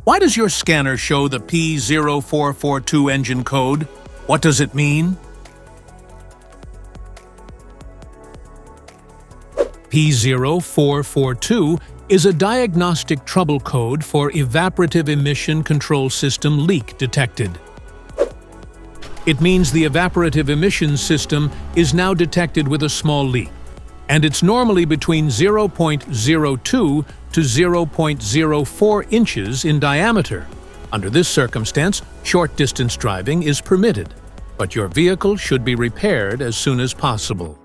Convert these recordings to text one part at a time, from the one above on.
Why does your scanner show the P0442 engine code? What does it mean? P0442 is a diagnostic trouble code for Evaporative Emission Control System leak detected. It means the evaporative emission system is now detected with a small leak, and it's normally between 0.02 to 0.04 inches in diameter. Under this circumstance, short-distance driving is permitted, but your vehicle should be repaired as soon as possible.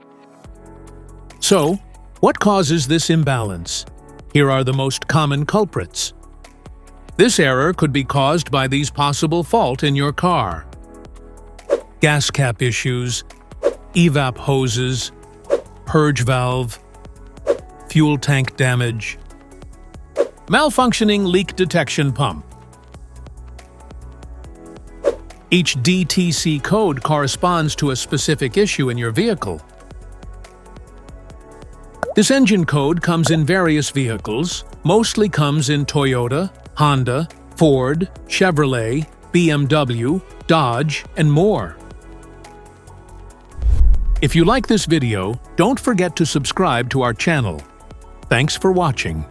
So, what causes this imbalance? Here are the most common culprits. This error could be caused by these possible faults in your car: gas cap issues, EVAP hoses, purge valve, fuel tank damage, malfunctioning leak detection pump. Each DTC code corresponds to a specific issue in your vehicle. This engine code comes in various vehicles, mostly comes in Toyota, Honda, Ford, Chevrolet, BMW, Dodge, and more. If you like this video, don't forget to subscribe to our channel. Thanks for watching.